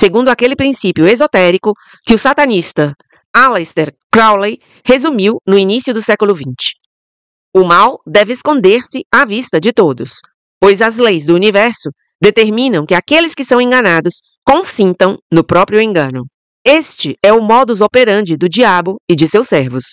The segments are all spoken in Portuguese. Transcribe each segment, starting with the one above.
segundo aquele princípio esotérico que o satanista Aleister Crowley resumiu no início do século XX. O mal deve esconder-se à vista de todos, pois as leis do universo determinam que aqueles que são enganados consintam no próprio engano. Este é o modus operandi do diabo e de seus servos.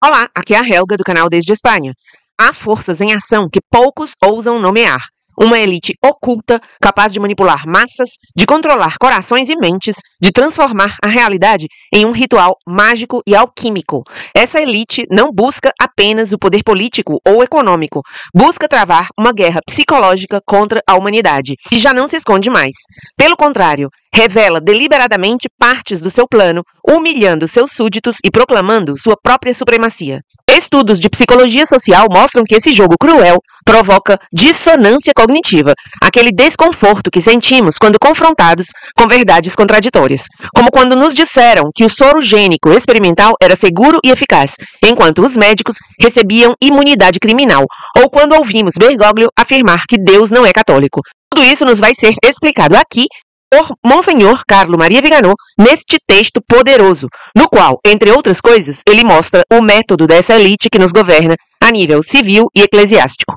Olá, aqui é a Helga do canal Desde Espanha. Há forças em ação que poucos ousam nomear. Uma elite oculta, capaz de manipular massas, de controlar corações e mentes, de transformar a realidade em um ritual mágico e alquímico. Essa elite não busca apenas o poder político ou econômico, busca travar uma guerra psicológica contra a humanidade, e já não se esconde mais. Pelo contrário, revela deliberadamente partes do seu plano, humilhando seus súditos e proclamando sua própria supremacia. Estudos de psicologia social mostram que esse jogo cruel provoca dissonância cognitiva, aquele desconforto que sentimos quando confrontados com verdades contraditórias, como quando nos disseram que o soro gênico experimental era seguro e eficaz, enquanto os médicos recebiam imunidade criminal, ou quando ouvimos Bergoglio afirmar que Deus não é católico. Tudo isso nos vai ser explicado aqui por Monsenhor Carlo Maria Viganò neste texto poderoso, no qual, entre outras coisas, ele mostra o método dessa elite que nos governa a nível civil e eclesiástico.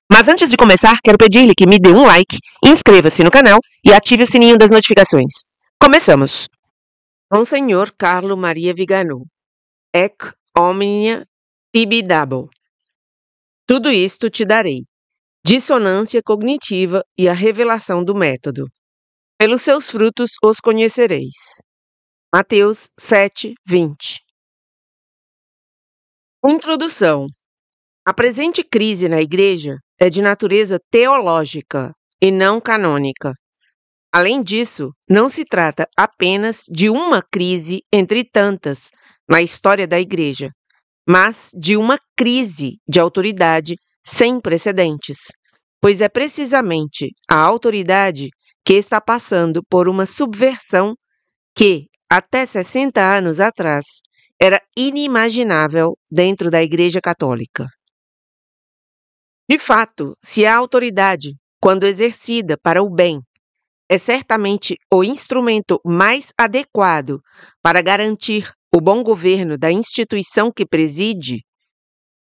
Mas antes de começar, quero pedir-lhe que me dê um like, inscreva-se no canal e ative o sininho das notificações. Começamos! Monsenhor Carlo Maria Viganò, Ec omnia tibi dabo. Tudo isto te darei. Dissonância cognitiva e a revelação do método. Pelos seus frutos os conhecereis. Mateus 7, 20. Introdução. A presente crise na Igreja é de natureza teológica e não canônica. Além disso, não se trata apenas de uma crise entre tantas na história da Igreja, mas de uma crise de autoridade sem precedentes, pois é precisamente a autoridade que está passando por uma subversão que, até 60 anos atrás, era inimaginável dentro da Igreja Católica. De fato, se a autoridade, quando exercida para o bem, é certamente o instrumento mais adequado para garantir o bom governo da instituição que preside,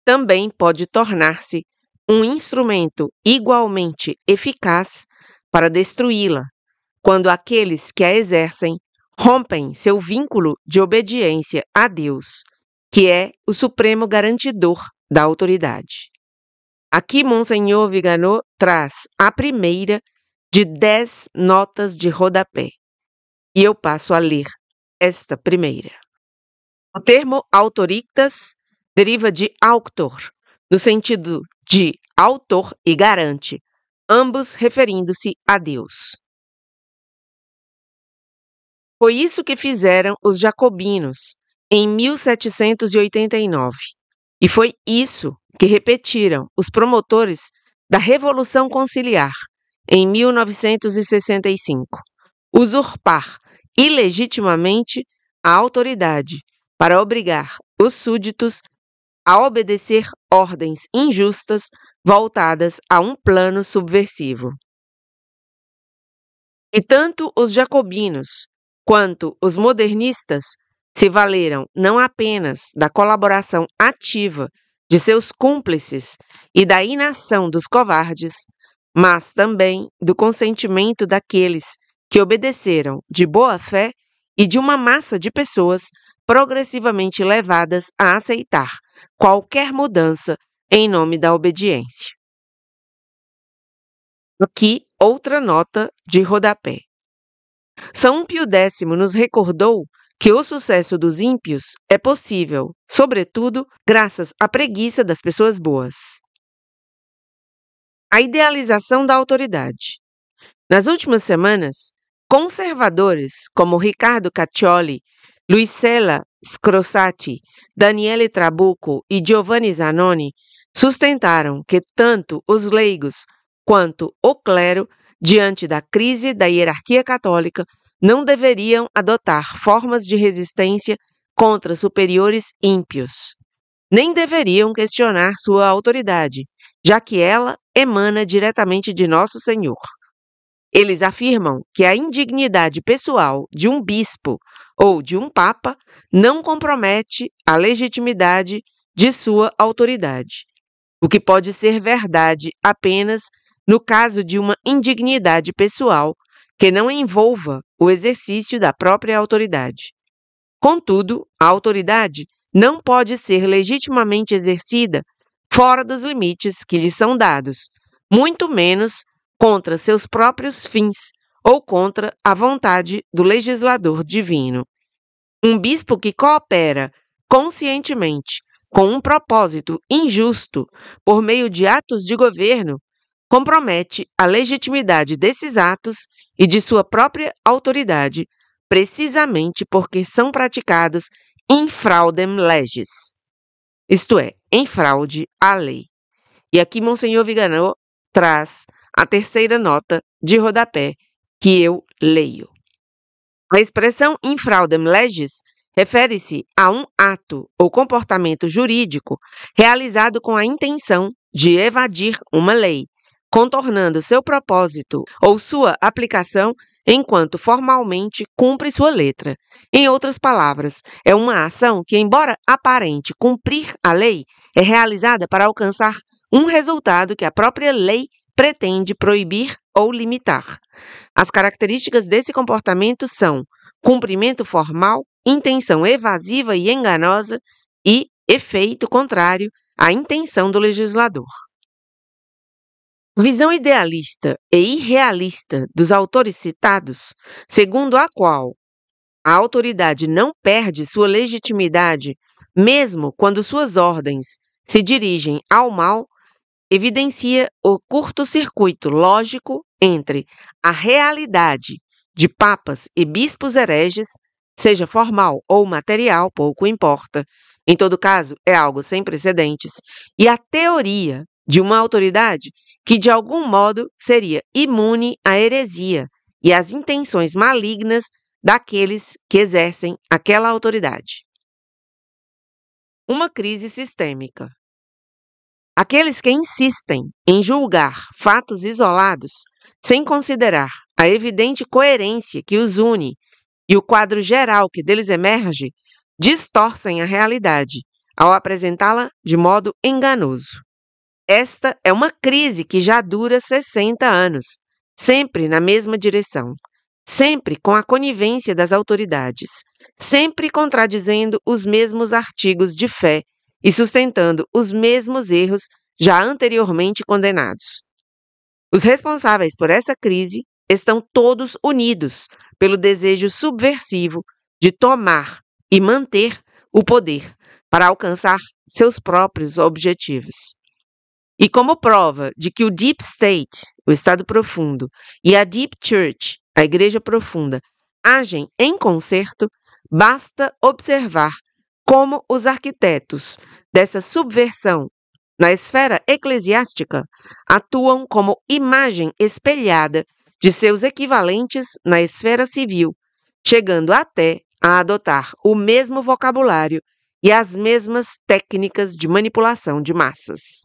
também pode tornar-se um instrumento igualmente eficaz para destruí-la, quando aqueles que a exercem rompem seu vínculo de obediência a Deus, que é o supremo garantidor da autoridade. Aqui Monsenhor Viganò traz a primeira de 10 notas de rodapé, e eu passo a ler esta primeira. O termo autoritas deriva de auctor, no sentido de autor e garante, ambos referindo-se a Deus. Foi isso que fizeram os jacobinos em 1789, e foi isso que repetiram os promotores da Revolução Conciliar em 1965, usurpar ilegitimamente a autoridade para obrigar os súditos a obedecer ordens injustas voltadas a um plano subversivo. E tanto os jacobinos quanto os modernistas se valeram não apenas da colaboração ativa de seus cúmplices e da inação dos covardes, mas também do consentimento daqueles que obedeceram de boa fé e de uma massa de pessoas progressivamente levadas a aceitar qualquer mudança em nome da obediência. Aqui, outra nota de rodapé. São Pio X nos recordou que o sucesso dos ímpios é possível, sobretudo, graças à preguiça das pessoas boas. A idealização da autoridade. Nas últimas semanas, conservadores como Riccardo Caccioli, Luisella Scrosati, Daniele Trabucco e Giovanni Zanoni sustentaram que tanto os leigos quanto o clero, diante da crise da hierarquia católica, não deveriam adotar formas de resistência contra superiores ímpios. Nem deveriam questionar sua autoridade, já que ela emana diretamente de Nosso Senhor. Eles afirmam que a indignidade pessoal de um bispo ou de um papa não compromete a legitimidade de sua autoridade, o que pode ser verdade apenas no caso de uma indignidade pessoal que não envolva o exercício da própria autoridade. Contudo, a autoridade não pode ser legitimamente exercida fora dos limites que lhe são dados, muito menos contra seus próprios fins ou contra a vontade do legislador divino. Um bispo que coopera conscientemente com um propósito injusto por meio de atos de governo compromete a legitimidade desses atos e de sua própria autoridade, precisamente porque são praticados in fraudem legis, isto é, em fraude à lei. E aqui Monsenhor Viganò traz a terceira nota de rodapé que eu leio. A expressão in fraudem legis refere-se a um ato ou comportamento jurídico realizado com a intenção de evadir uma lei, contornando seu propósito ou sua aplicação enquanto formalmente cumpre sua letra. Em outras palavras, é uma ação que, embora aparente cumprir a lei, é realizada para alcançar um resultado que a própria lei pretende proibir ou limitar. As características desse comportamento são cumprimento formal, intenção evasiva e enganosa e efeito contrário à intenção do legislador. Visão idealista e irrealista dos autores citados, segundo a qual a autoridade não perde sua legitimidade mesmo quando suas ordens se dirigem ao mal, evidencia o curto-circuito lógico entre a realidade de papas e bispos hereges, seja formal ou material, pouco importa, em todo caso é algo sem precedentes, e a teoria de uma autoridade que de algum modo seria imune à heresia e às intenções malignas daqueles que exercem aquela autoridade. Uma crise sistêmica. Aqueles que insistem em julgar fatos isolados, sem considerar a evidente coerência que os une e o quadro geral que deles emerge, distorcem a realidade ao apresentá-la de modo enganoso. Esta é uma crise que já dura 60 anos, sempre na mesma direção, sempre com a conivência das autoridades, sempre contradizendo os mesmos artigos de fé e sustentando os mesmos erros já anteriormente condenados. Os responsáveis por essa crise estão todos unidos pelo desejo subversivo de tomar e manter o poder para alcançar seus próprios objetivos. E como prova de que o Deep State, o Estado Profundo, e a Deep Church, a Igreja Profunda, agem em concerto, basta observar como os arquitetos dessa subversão na esfera eclesiástica atuam como imagem espelhada de seus equivalentes na esfera civil, chegando até a adotar o mesmo vocabulário e as mesmas técnicas de manipulação de massas.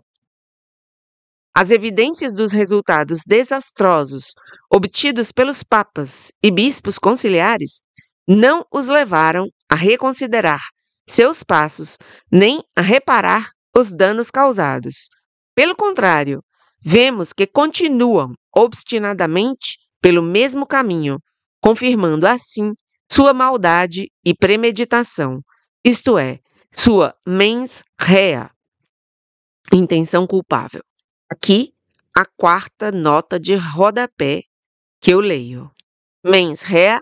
As evidências dos resultados desastrosos obtidos pelos papas e bispos conciliares não os levaram a reconsiderar seus passos nem a reparar os danos causados. Pelo contrário, vemos que continuam obstinadamente pelo mesmo caminho, confirmando assim sua maldade e premeditação, isto é, sua mens rea, intenção culpável. Aqui, a quarta nota de rodapé que eu leio. Mens rea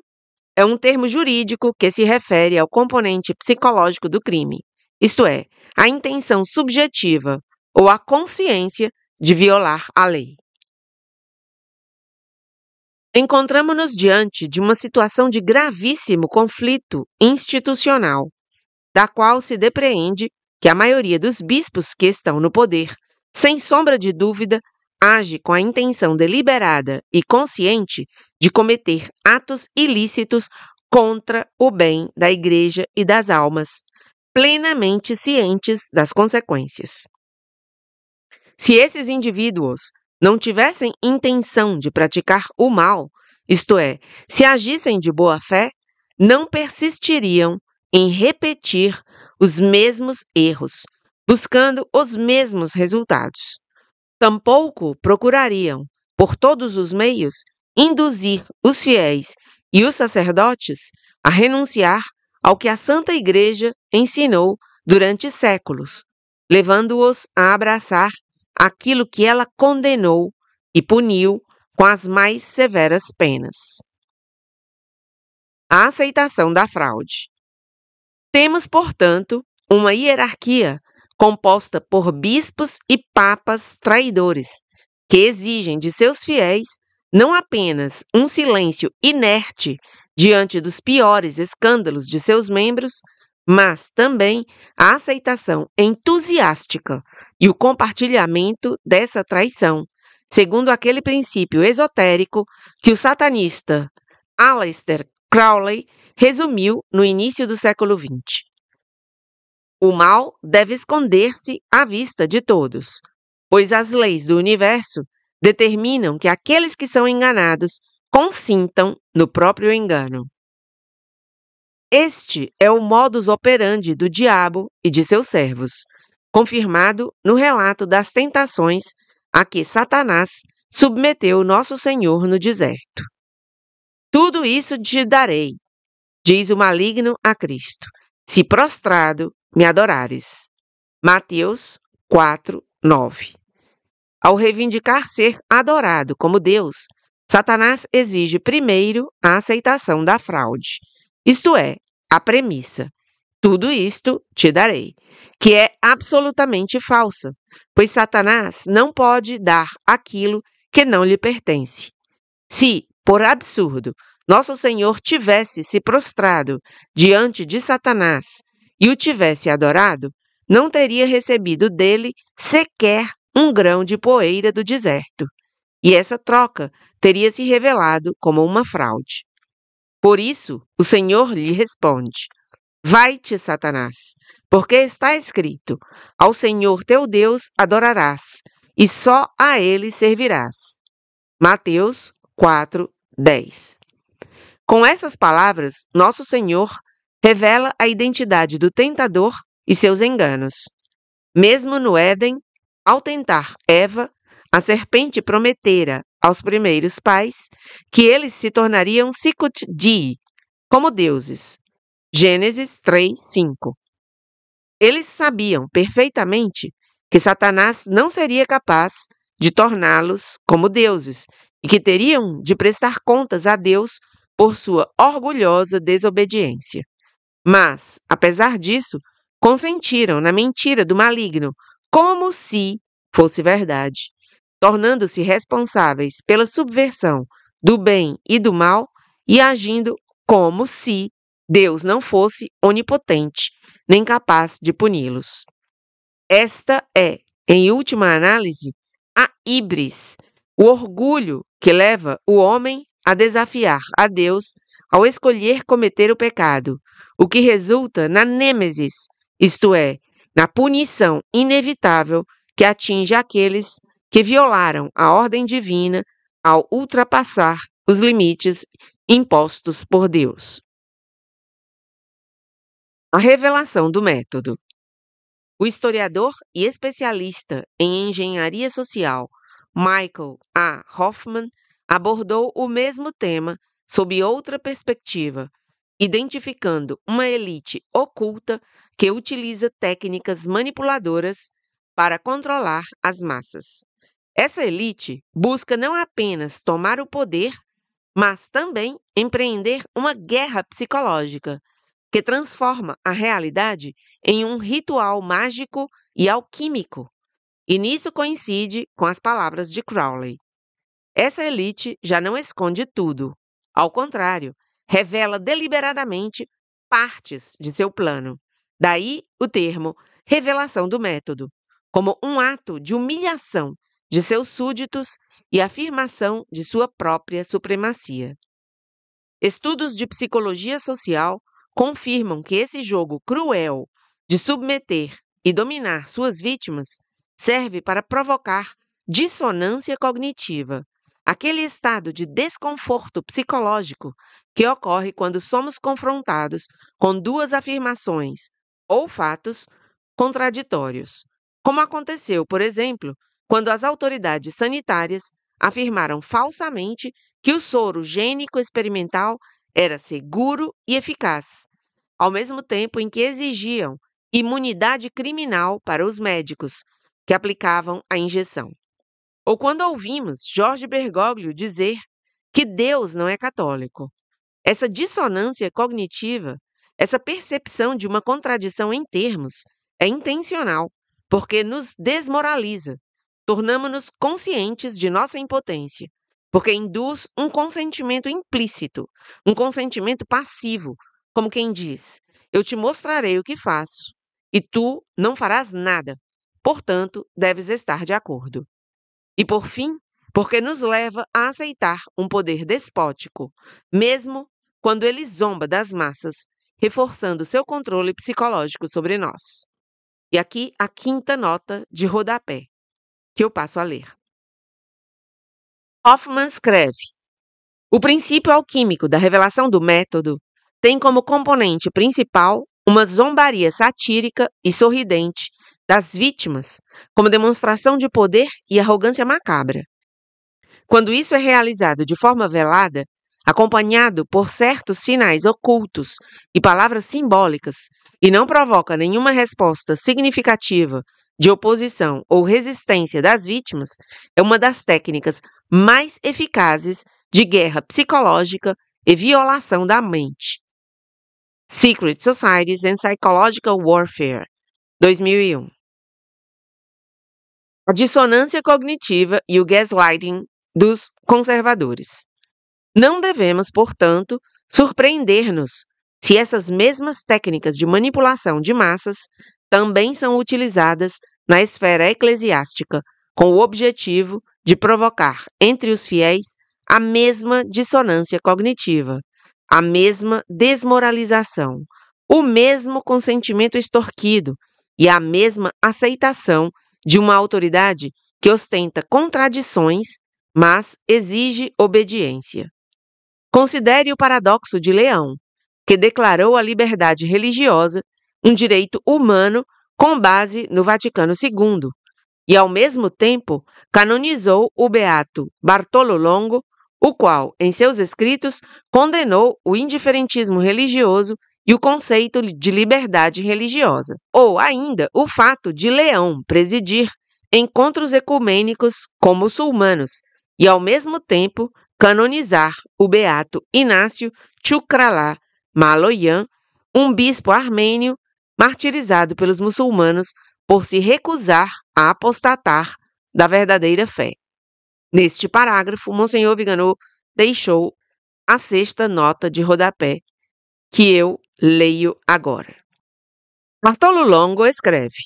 é um termo jurídico que se refere ao componente psicológico do crime, isto é, a intenção subjetiva ou a consciência de violar a lei. Encontramos-nos diante de uma situação de gravíssimo conflito institucional, da qual se depreende que a maioria dos bispos que estão no poder, sem sombra de dúvida, age com a intenção deliberada e consciente de cometer atos ilícitos contra o bem da Igreja e das almas, plenamente cientes das consequências. Se esses indivíduos não tivessem intenção de praticar o mal, isto é, se agissem de boa fé, não persistiriam em repetir os mesmos erros, buscando os mesmos resultados. Tampouco procurariam, por todos os meios, induzir os fiéis e os sacerdotes a renunciar ao que a Santa Igreja ensinou durante séculos, levando-os a abraçar aquilo que ela condenou e puniu com as mais severas penas. A aceitação da fraude. Temos, portanto, uma hierarquia composta por bispos e papas traidores, que exigem de seus fiéis não apenas um silêncio inerte diante dos piores escândalos de seus membros, mas também a aceitação entusiástica e o compartilhamento dessa traição, segundo aquele princípio esotérico que o satanista Aleister Crowley resumiu no início do século XX. O mal deve esconder-se à vista de todos, pois as leis do universo determinam que aqueles que são enganados consintam no próprio engano. Este é o modus operandi do diabo e de seus servos, confirmado no relato das tentações a que Satanás submeteu nosso Senhor no deserto. Tudo isso te darei, diz o maligno a Cristo, se prostrado me adorares. Mateus 4:9. Ao reivindicar ser adorado como Deus, Satanás exige primeiro a aceitação da fraude, isto é, a premissa: tudo isto te darei, que é absolutamente falsa, pois Satanás não pode dar aquilo que não lhe pertence. Se, por absurdo, nosso Senhor tivesse se prostrado diante de Satanás e o tivesse adorado, não teria recebido dele sequer um grão de poeira do deserto, e essa troca teria se revelado como uma fraude. Por isso, o Senhor lhe responde: vai-te, Satanás, porque está escrito: ao Senhor teu Deus adorarás, e só a ele servirás. Mateus 4:10. Com essas palavras, nosso Senhor revela a identidade do tentador e seus enganos. Mesmo no Éden, ao tentar Eva, a serpente prometera aos primeiros pais que eles se tornariam sicut dii, como deuses. Gênesis 3:5. Eles sabiam perfeitamente que Satanás não seria capaz de torná-los como deuses e que teriam de prestar contas a Deus por sua orgulhosa desobediência. Mas, apesar disso, consentiram na mentira do maligno como se fosse verdade, tornando-se responsáveis pela subversão do bem e do mal e agindo como se Deus não fosse onipotente, nem capaz de puni-los. Esta é, em última análise, a híbris, o orgulho que leva o homem a desafiar a Deus ao escolher cometer o pecado, o que resulta na nêmesis, isto é, na punição inevitável que atinge aqueles que violaram a ordem divina ao ultrapassar os limites impostos por Deus. A revelação do método. O historiador e especialista em engenharia social Michael A. Hoffman abordou o mesmo tema sob outra perspectiva, identificando uma elite oculta que utiliza técnicas manipuladoras para controlar as massas. Essa elite busca não apenas tomar o poder, mas também empreender uma guerra psicológica que transforma a realidade em um ritual mágico e alquímico. E nisso coincide com as palavras de Crowley. Essa elite já não esconde tudo. Ao contrário, revela deliberadamente partes de seu plano. Daí o termo revelação do método, como um ato de humilhação de seus súditos e afirmação de sua própria supremacia. Estudos de psicologia social confirmam que esse jogo cruel de submeter e dominar suas vítimas serve para provocar dissonância cognitiva, aquele estado de desconforto psicológico que ocorre quando somos confrontados com duas afirmações ou fatos contraditórios, como aconteceu, por exemplo, quando as autoridades sanitárias afirmaram falsamente que o soro gênico experimental era seguro e eficaz, ao mesmo tempo em que exigiam imunidade criminal para os médicos que aplicavam a injeção. Ou quando ouvimos Jorge Bergoglio dizer que Deus não é católico. Essa dissonância cognitiva, essa percepção de uma contradição em termos, é intencional, porque nos desmoraliza, tornamos-nos conscientes de nossa impotência, porque induz um consentimento implícito, um consentimento passivo, como quem diz: eu te mostrarei o que faço, e tu não farás nada, portanto, deves estar de acordo. E por fim, porque nos leva a aceitar um poder despótico, mesmo quando ele zomba das massas, reforçando seu controle psicológico sobre nós. E aqui a quinta nota de rodapé, que eu passo a ler. Hoffman escreve: o princípio alquímico da revelação do método tem como componente principal uma zombaria satírica e sorridente das vítimas, como demonstração de poder e arrogância macabra. Quando isso é realizado de forma velada, acompanhado por certos sinais ocultos e palavras simbólicas, e não provoca nenhuma resposta significativa de oposição ou resistência das vítimas, é uma das técnicas mais eficazes de guerra psicológica e violação da mente. Secret Societies and Psychological Warfare, 2001. A dissonância cognitiva e o gaslighting dos conservadores. Não devemos, portanto, surpreender-nos se essas mesmas técnicas de manipulação de massas também são utilizadas na esfera eclesiástica, com o objetivo de provocar entre os fiéis a mesma dissonância cognitiva, a mesma desmoralização, o mesmo consentimento extorquido e a mesma aceitação de uma autoridade que ostenta contradições, mas exige obediência. Considere o paradoxo de Leão, que declarou a liberdade religiosa um direito humano com base no Vaticano II, e ao mesmo tempo canonizou o beato Bartolo Longo, o qual, em seus escritos, condenou o indiferentismo religioso e o conceito de liberdade religiosa, ou ainda o fato de Leão presidir encontros ecumênicos com muçulmanos e, ao mesmo tempo, canonizar o beato Inácio Tchukralá Maloyan, um bispo armênio martirizado pelos muçulmanos por se recusar a apostatar da verdadeira fé. Neste parágrafo, Monsenhor Viganò deixou a sexta nota de rodapé, que eu leio agora. Bartolo Longo escreve: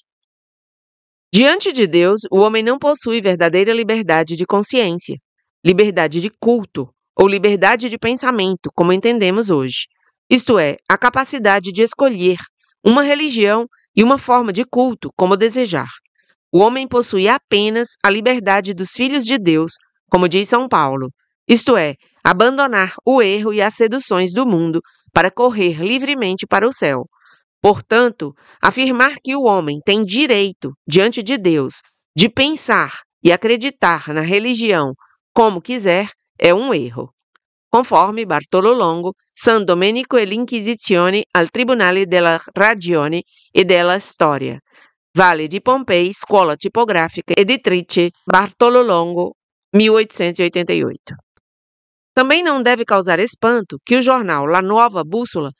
diante de Deus, o homem não possui verdadeira liberdade de consciência, liberdade de culto ou liberdade de pensamento, como entendemos hoje. Isto é, a capacidade de escolher uma religião e uma forma de culto como desejar. O homem possui apenas a liberdade dos filhos de Deus, como diz São Paulo, isto é, abandonar o erro e as seduções do mundo para correr livremente para o céu. Portanto, afirmar que o homem tem direito, diante de Deus, de pensar e acreditar na religião como quiser é um erro. Conforme Bartolo Longo, San Domenico e l'Inquisizione al Tribunale della Ragione e della Storia. Vale di Pompei, Scuola Tipografica Editrice, Bartolo Longo, 1888. Também não deve causar espanto que o jornal La Nuova Bússola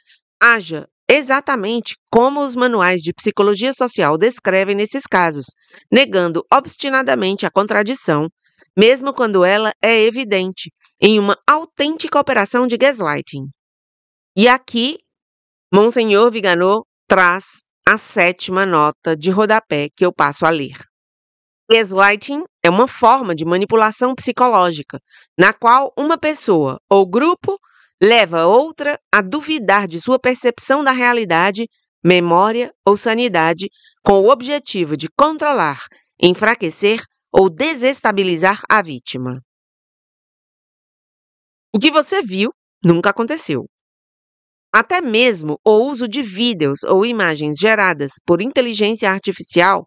haja exatamente como os manuais de psicologia social descrevem nesses casos, negando obstinadamente a contradição, mesmo quando ela é evidente, em uma autêntica operação de gaslighting. E aqui, Monsenhor Viganò traz a sétima nota de rodapé que eu passo a ler. Gaslighting é uma forma de manipulação psicológica, na qual uma pessoa ou grupo leva outra a duvidar de sua percepção da realidade, memória ou sanidade, com o objetivo de controlar, enfraquecer ou desestabilizar a vítima. O que você viu nunca aconteceu. Até mesmo o uso de vídeos ou imagens geradas por inteligência artificial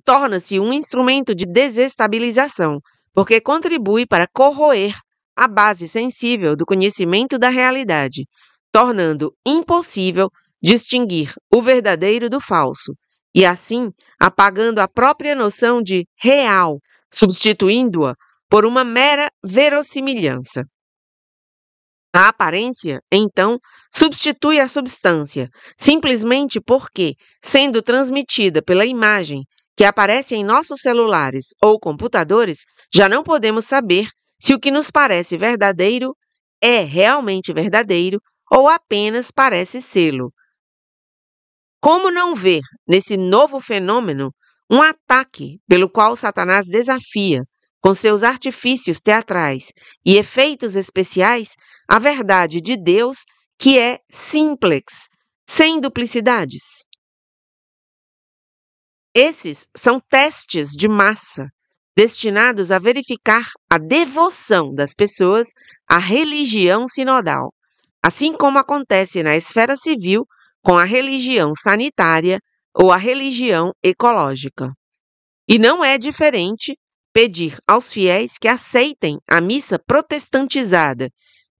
torna-se um instrumento de desestabilização, porque contribui para corroer a base sensível do conhecimento da realidade, tornando impossível distinguir o verdadeiro do falso, e assim apagando a própria noção de real, substituindo-a por uma mera verossimilhança. A aparência, então, substitui a substância, simplesmente porque, sendo transmitida pela imagem que aparece em nossos celulares ou computadores, já não podemos saber se o que nos parece verdadeiro é realmente verdadeiro ou apenas parece sê-lo. Como não ver nesse novo fenômeno um ataque pelo qual Satanás desafia, com seus artifícios teatrais e efeitos especiais, a verdade de Deus, que é simplex, sem duplicidades? Esses são testes de massa, destinados a verificar a devoção das pessoas à religião sinodal, assim como acontece na esfera civil com a religião sanitária ou a religião ecológica. E não é diferente pedir aos fiéis que aceitem a missa protestantizada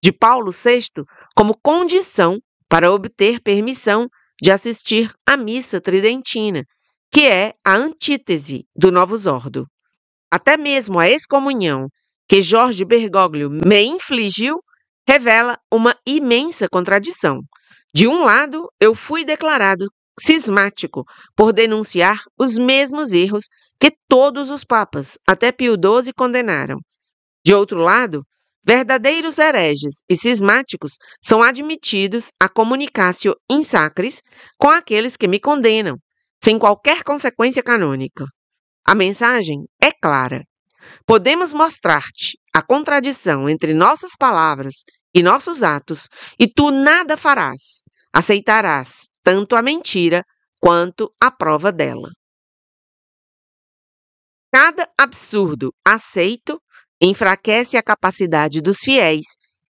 de Paulo VI como condição para obter permissão de assistir à missa tridentina, que é a antítese do Novus Ordo. Até mesmo a excomunhão que Jorge Bergoglio me infligiu revela uma imensa contradição. De um lado, eu fui declarado cismático por denunciar os mesmos erros que todos os papas, até Pio XII, condenaram. De outro lado, verdadeiros hereges e cismáticos são admitidos a comunicatio in sacris com aqueles que me condenam, sem qualquer consequência canônica. A mensagem é clara. Podemos mostrar-te a contradição entre nossas palavras e nossos atos, e tu nada farás. Aceitarás tanto a mentira quanto a prova dela. Cada absurdo aceito enfraquece a capacidade dos fiéis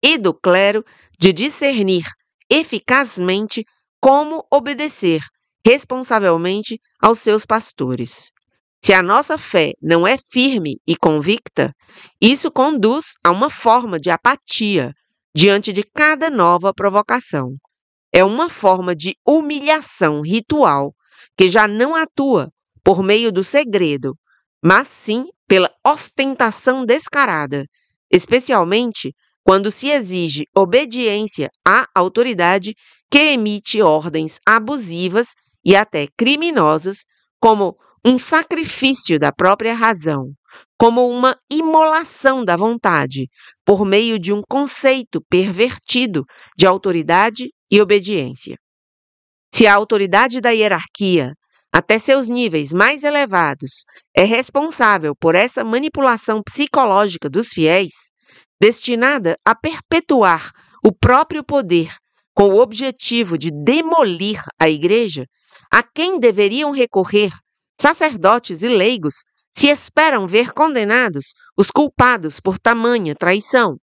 e do clero de discernir eficazmente como obedecer responsavelmente aos seus pastores. Se a nossa fé não é firme e convicta, isso conduz a uma forma de apatia diante de cada nova provocação. É uma forma de humilhação ritual que já não atua por meio do segredo, mas sim pela ostentação descarada, especialmente quando se exige obediência à autoridade que emite ordens abusivas e até criminosas, como um sacrifício da própria razão, como uma imolação da vontade, por meio de um conceito pervertido de autoridade e obediência. Se a autoridade da hierarquia, até seus níveis mais elevados, é responsável por essa manipulação psicológica dos fiéis, destinada a perpetuar o próprio poder com o objetivo de demolir a Igreja, a quem deveriam recorrer sacerdotes e leigos se esperam ver condenados os culpados por tamanha traição?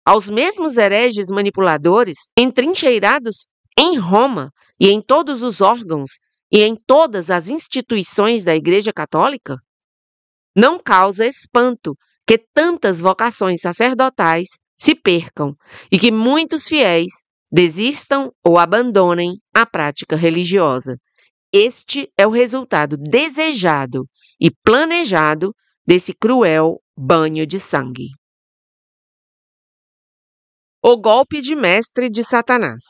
Aos mesmos hereges manipuladores, entrincheirados em Roma e em todos os órgãos e em todas as instituições da Igreja Católica? Não causa espanto que tantas vocações sacerdotais se percam e que muitos fiéis desistam ou abandonem a prática religiosa. Este é o resultado desejado e planejado desse cruel banho de sangue. O golpe de mestre de Satanás.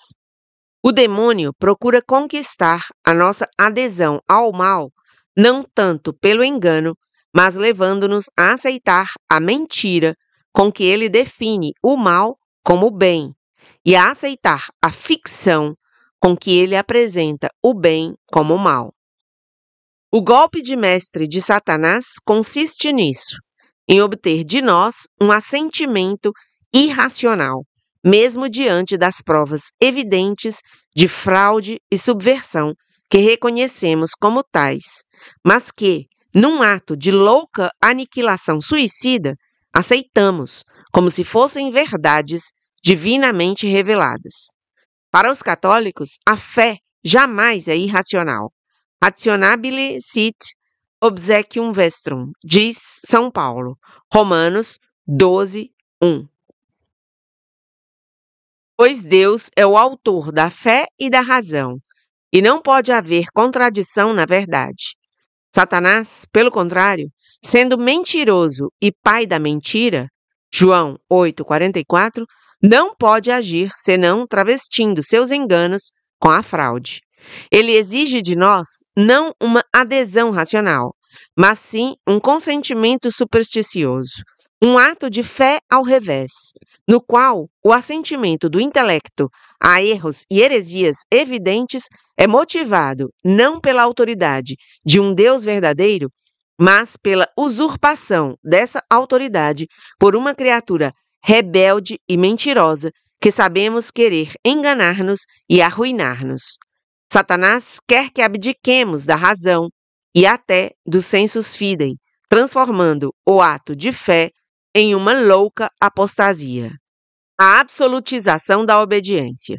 O demônio procura conquistar a nossa adesão ao mal, não tanto pelo engano, mas levando-nos a aceitar a mentira com que ele define o mal como bem, e a aceitar a ficção com que ele apresenta o bem como mal. O golpe de mestre de Satanás consiste nisso, em obter de nós um assentimento irracional, mesmo diante das provas evidentes de fraude e subversão que reconhecemos como tais, mas que, num ato de louca aniquilação suicida, aceitamos como se fossem verdades divinamente reveladas. Para os católicos, a fé jamais é irracional. Rationabile sit obsequium vestrum, diz São Paulo, Romanos 12, 1. Pois Deus é o autor da fé e da razão, e não pode haver contradição na verdade. Satanás, pelo contrário, sendo mentiroso e pai da mentira, João 8,44, não pode agir senão travestindo seus enganos com a fraude. Ele exige de nós não uma adesão racional, mas sim um consentimento supersticioso, um ato de fé ao revés, no qual o assentimento do intelecto a erros e heresias evidentes é motivado não pela autoridade de um Deus verdadeiro, mas pela usurpação dessa autoridade por uma criatura rebelde e mentirosa que sabemos querer enganar-nos e arruinar-nos. Satanás quer que abdiquemos da razão e até do sensus fidei, transformando o ato de fé em uma louca apostasia. A absolutização da obediência.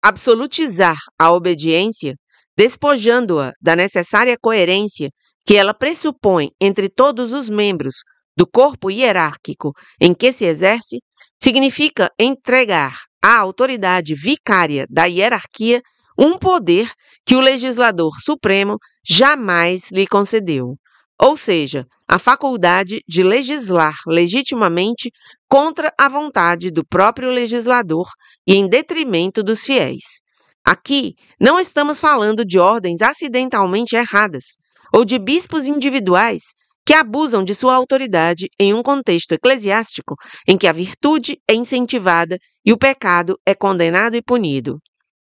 Absolutizar a obediência, despojando-a da necessária coerência que ela pressupõe entre todos os membros do corpo hierárquico em que se exerce, significa entregar à autoridade vicária da hierarquia um poder que o legislador supremo jamais lhe concedeu, ou seja, a faculdade de legislar legitimamente contra a vontade do próprio legislador e em detrimento dos fiéis. Aqui não estamos falando de ordens acidentalmente erradas ou de bispos individuais que abusam de sua autoridade em um contexto eclesiástico em que a virtude é incentivada e o pecado é condenado e punido.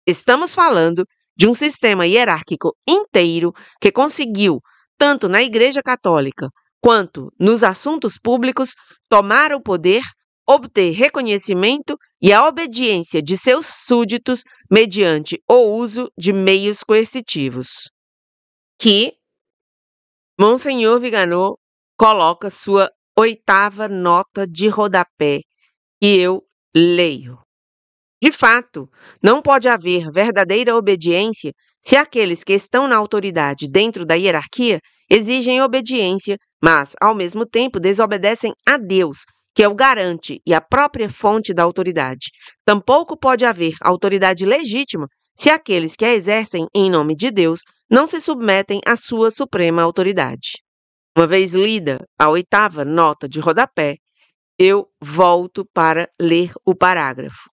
Estamos falando de um sistema hierárquico inteiro que conseguiu, tanto na Igreja Católica quanto nos assuntos públicos, tomar o poder, obter reconhecimento e a obediência de seus súditos mediante o uso de meios coercitivos. Que Monsenhor Viganò coloca sua 8ª nota de rodapé e eu leio. De fato, não pode haver verdadeira obediência se aqueles que estão na autoridade dentro da hierarquia exigem obediência, mas, ao mesmo tempo, desobedecem a Deus, que é o garante e a própria fonte da autoridade. Tampouco pode haver autoridade legítima se aqueles que a exercem em nome de Deus não se submetem à sua suprema autoridade. Uma vez lida a 8ª nota de rodapé, eu volto para ler o parágrafo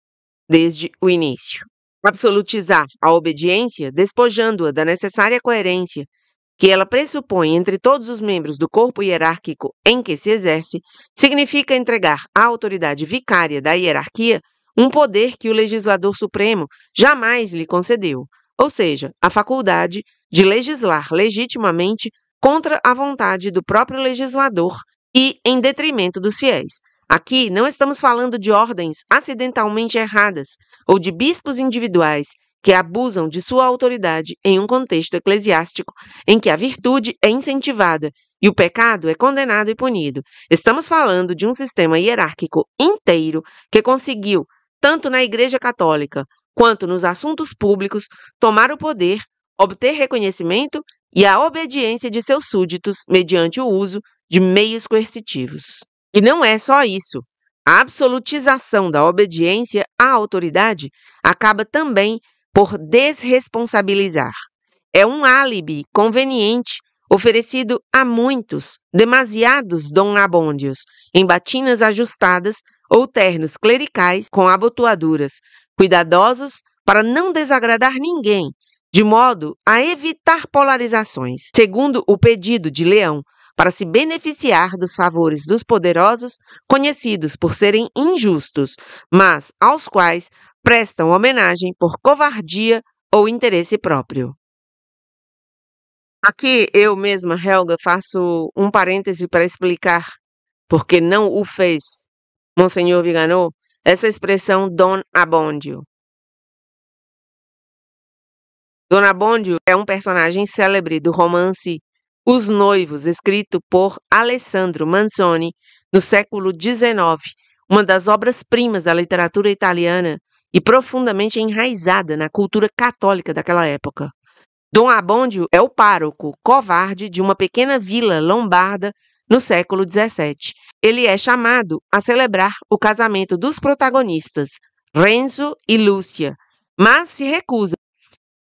desde o início. Absolutizar a obediência, despojando-a da necessária coerência que ela pressupõe entre todos os membros do corpo hierárquico em que se exerce, significa entregar à autoridade vicária da hierarquia um poder que o legislador supremo jamais lhe concedeu, ou seja, a faculdade de legislar legitimamente contra a vontade do próprio legislador e em detrimento dos fiéis. Aqui não estamos falando de ordens acidentalmente erradas ou de bispos individuais que abusam de sua autoridade em um contexto eclesiástico em que a virtude é incentivada e o pecado é condenado e punido. Estamos falando de um sistema hierárquico inteiro que conseguiu, tanto na Igreja Católica quanto nos assuntos públicos, tomar o poder, obter reconhecimento e a obediência de seus súditos mediante o uso de meios coercitivos. E não é só isso. A absolutização da obediência à autoridade acaba também por desresponsabilizar. É um álibi conveniente oferecido a muitos, demasiados donabondios, em batinas ajustadas ou ternos clericais com abotoaduras, cuidadosos para não desagradar ninguém, de modo a evitar polarizações, segundo o pedido de Leão, para se beneficiar dos favores dos poderosos, conhecidos por serem injustos, mas aos quais prestam homenagem por covardia ou interesse próprio. Aqui eu mesma, Helga, faço um parêntese para explicar porque não o fez Monsenhor Viganò, essa expressão Don Abbondio. Don Abbondio é um personagem célebre do romance Os Noivos, escrito por Alessandro Manzoni no século XIX, uma das obras-primas da literatura italiana e profundamente enraizada na cultura católica daquela época. Dom Abbondio é o pároco covarde de uma pequena vila lombarda no século XVII. Ele é chamado a celebrar o casamento dos protagonistas, Renzo e Lúcia, mas se recusa,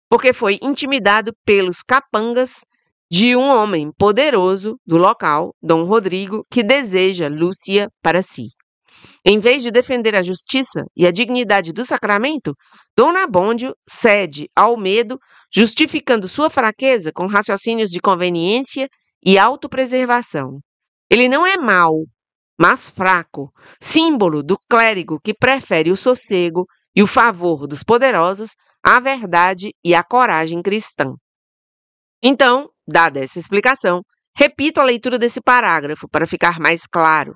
porque foi intimidado pelos capangas de um homem poderoso do local, Dom Rodrigo, que deseja Lúcia para si. Em vez de defender a justiça e a dignidade do sacramento, Dom Abbondio cede ao medo, justificando sua fraqueza com raciocínios de conveniência e autopreservação. Ele não é mau, mas fraco, símbolo do clérigo que prefere o sossego e o favor dos poderosos à verdade e à coragem cristã. Então, dada essa explicação, repito a leitura desse parágrafo para ficar mais claro.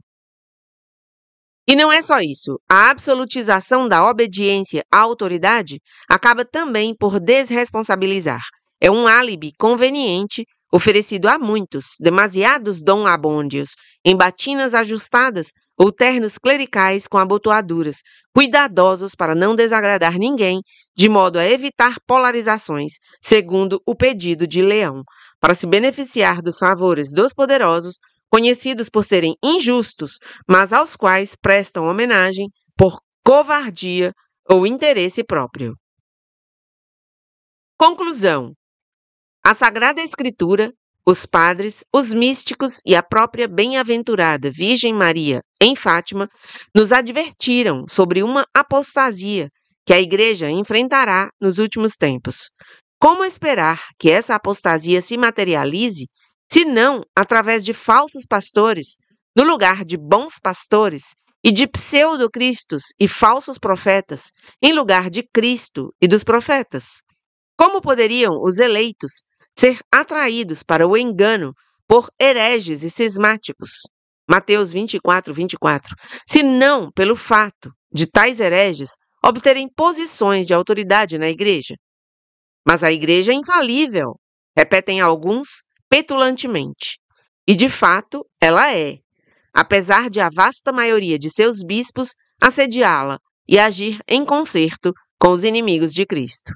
E não é só isso. A absolutização da obediência à autoridade acaba também por desresponsabilizar. É um álibi conveniente oferecido a muitos, demasiados Dom Abbondios, em batinas ajustadas ou ternos clericais com abotoaduras, cuidadosos para não desagradar ninguém, de modo a evitar polarizações, segundo o pedido de Leão, para se beneficiar dos favores dos poderosos, conhecidos por serem injustos, mas aos quais prestam homenagem por covardia ou interesse próprio. Conclusão. A Sagrada Escritura, os padres, os místicos e a própria bem-aventurada Virgem Maria em Fátima nos advertiram sobre uma apostasia que a Igreja enfrentará nos últimos tempos. Como esperar que essa apostasia se materialize, se não através de falsos pastores, no lugar de bons pastores, e de pseudo-cristos e falsos profetas, em lugar de Cristo e dos profetas? Como poderiam os eleitos ser atraídos para o engano por hereges e cismáticos? Mateus 24, 24. Se não pelo fato de tais hereges obterem posições de autoridade na Igreja. Mas a Igreja é infalível, repetem alguns petulantemente. E, de fato, ela é, apesar de a vasta maioria de seus bispos assediá-la e agir em concerto com os inimigos de Cristo.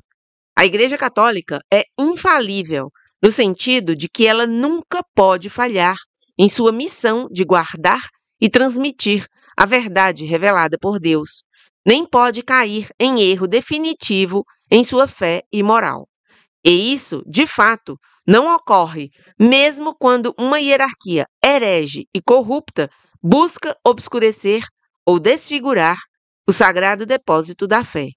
A Igreja Católica é infalível no sentido de que ela nunca pode falhar em sua missão de guardar e transmitir a verdade revelada por Deus, nem pode cair em erro definitivo em sua fé e moral. E isso, de fato, não ocorre mesmo quando uma hierarquia herege e corrupta busca obscurecer ou desfigurar o sagrado depósito da fé.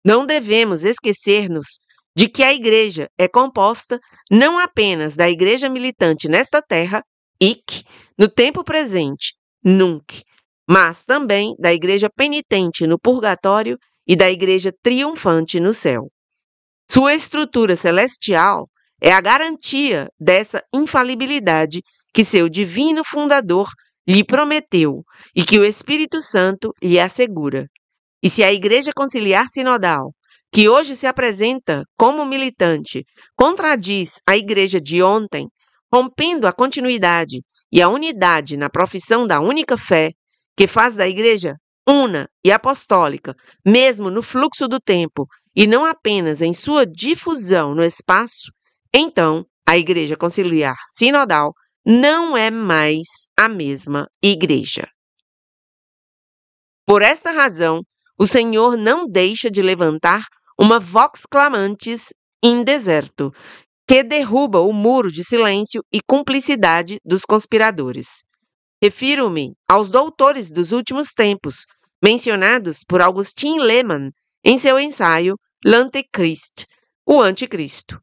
Não devemos esquecer-nos de que a Igreja é composta não apenas da Igreja militante nesta terra, hic, no tempo presente, nunc, mas também da Igreja penitente no purgatório e da Igreja triunfante no céu. Sua estrutura celestial é a garantia dessa infalibilidade que seu divino fundador lhe prometeu e que o Espírito Santo lhe assegura. E se a Igreja Conciliar Sinodal, que hoje se apresenta como militante, contradiz a Igreja de ontem, rompendo a continuidade e a unidade na profissão da única fé, que faz da Igreja una e apostólica, mesmo no fluxo do tempo, e não apenas em sua difusão no espaço, então a Igreja Conciliar Sinodal não é mais a mesma Igreja. Por esta razão, o Senhor não deixa de levantar uma vox clamantis in deserto, que derruba o muro de silêncio e cumplicidade dos conspiradores. Refiro-me aos doutores dos últimos tempos, mencionados por Augustin Lehmann em seu ensaio L'Antéchrist, o Anticristo.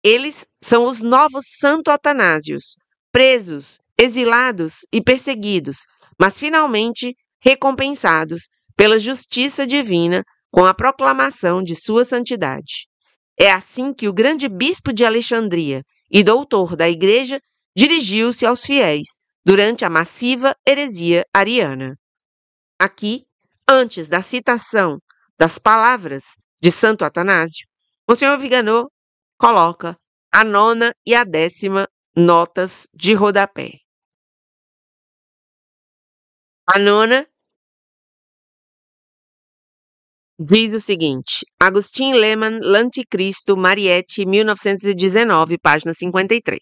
Eles são os novos Santo Atanásios, presos, exilados e perseguidos, mas finalmente recompensados pela justiça divina com a proclamação de sua santidade. É assim que o grande bispo de Alexandria e doutor da Igreja dirigiu-se aos fiéis durante a massiva heresia ariana. Aqui, antes da citação das palavras de Santo Atanásio, Monsenhor Viganò coloca a 9ª e a 10ª notas de rodapé. A nona diz o seguinte: Agustin Lehmann, L'Anticristo, Mariette, 1919, página 53.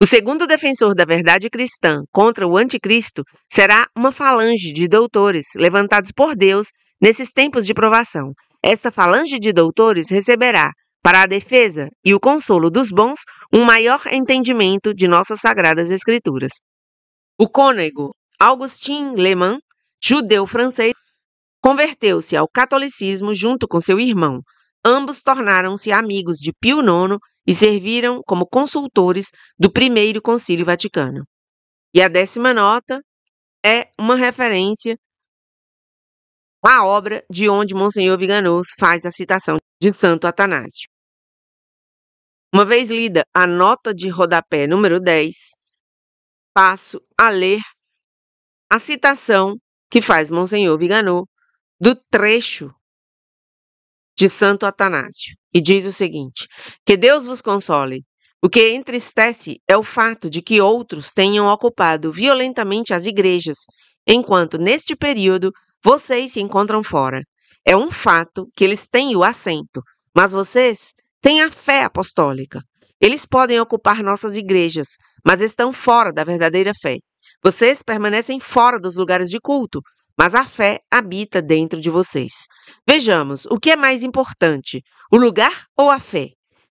O segundo defensor da verdade cristã contra o anticristo será uma falange de doutores levantados por Deus nesses tempos de provação. Esta falange de doutores receberá, para a defesa e o consolo dos bons, um maior entendimento de nossas sagradas escrituras. O cônego Augustin Lehmann, judeu francês, converteu-se ao catolicismo junto com seu irmão. Ambos tornaram-se amigos de Pio IX e serviram como consultores do Primeiro Concílio Vaticano. E a 10ª nota é uma referência à obra de onde Monsenhor Viganò faz a citação de Santo Atanásio. Uma vez lida a nota de rodapé número 10, passo a ler a citação que faz Monsenhor Viganò do trecho de Santo Atanásio, e diz o seguinte: que Deus vos console. O que entristece é o fato de que outros tenham ocupado violentamente as igrejas, enquanto neste período vocês se encontram fora. É um fato que eles têm o assento, mas vocês têm a fé apostólica. Eles podem ocupar nossas igrejas, mas estão fora da verdadeira fé. Vocês permanecem fora dos lugares de culto, mas a fé habita dentro de vocês. Vejamos, o que é mais importante, o lugar ou a fé?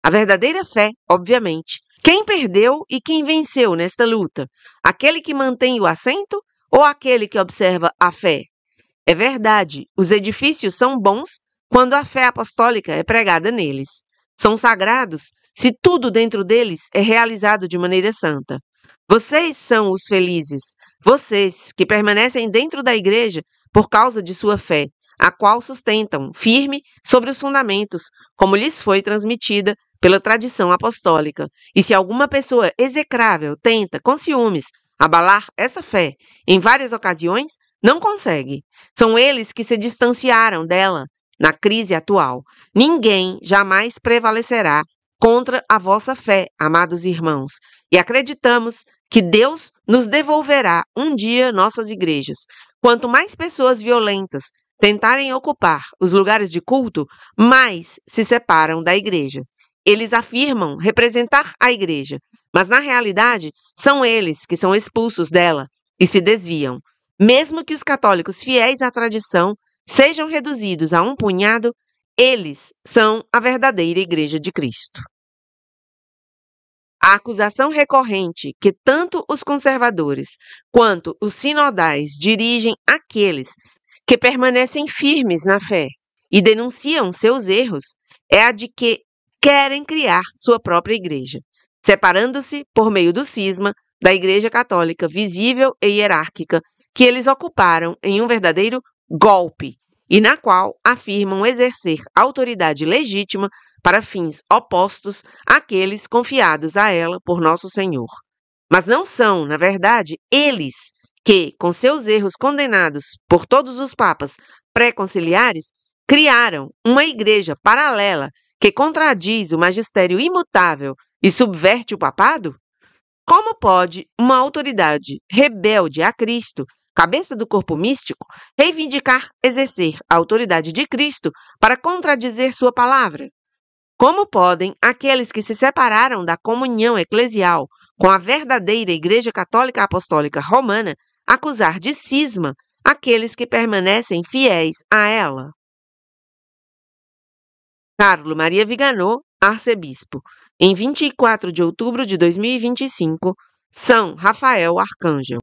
A verdadeira fé, obviamente. Quem perdeu e quem venceu nesta luta? Aquele que mantém o assento ou aquele que observa a fé? É verdade, os edifícios são bons quando a fé apostólica é pregada neles. São sagrados se tudo dentro deles é realizado de maneira santa. Vocês são os felizes, vocês que permanecem dentro da igreja por causa de sua fé, a qual sustentam firme sobre os fundamentos, como lhes foi transmitida pela tradição apostólica. E se alguma pessoa execrável tenta, com ciúmes, abalar essa fé em várias ocasiões, não consegue. São eles que se distanciaram dela na crise atual. Ninguém jamais prevalecerá contra a vossa fé, amados irmãos, e acreditamos que Deus nos devolverá um dia nossas igrejas. Quanto mais pessoas violentas tentarem ocupar os lugares de culto, mais se separam da igreja. Eles afirmam representar a igreja, mas na realidade são eles que são expulsos dela e se desviam. Mesmo que os católicos fiéis à tradição sejam reduzidos a um punhado, eles são a verdadeira igreja de Cristo. A acusação recorrente que tanto os conservadores quanto os sinodais dirigem àqueles que permanecem firmes na fé e denunciam seus erros é a de que querem criar sua própria igreja, separando-se por meio do cisma da Igreja Católica visível e hierárquica que eles ocuparam em um verdadeiro golpe e na qual afirmam exercer autoridade legítima para fins opostos àqueles confiados a ela por Nosso Senhor. Mas não são, na verdade, eles que, com seus erros condenados por todos os papas pré-conciliares, criaram uma igreja paralela que contradiz o magistério imutável e subverte o papado? Como pode uma autoridade rebelde a Cristo, cabeça do corpo místico, reivindicar exercer a autoridade de Cristo para contradizer sua palavra? Como podem aqueles que se separaram da comunhão eclesial com a verdadeira Igreja Católica Apostólica Romana acusar de cisma aqueles que permanecem fiéis a ela? Carlo Maria Viganò, arcebispo, em 24 de outubro de 2025, São Rafael Arcanjo.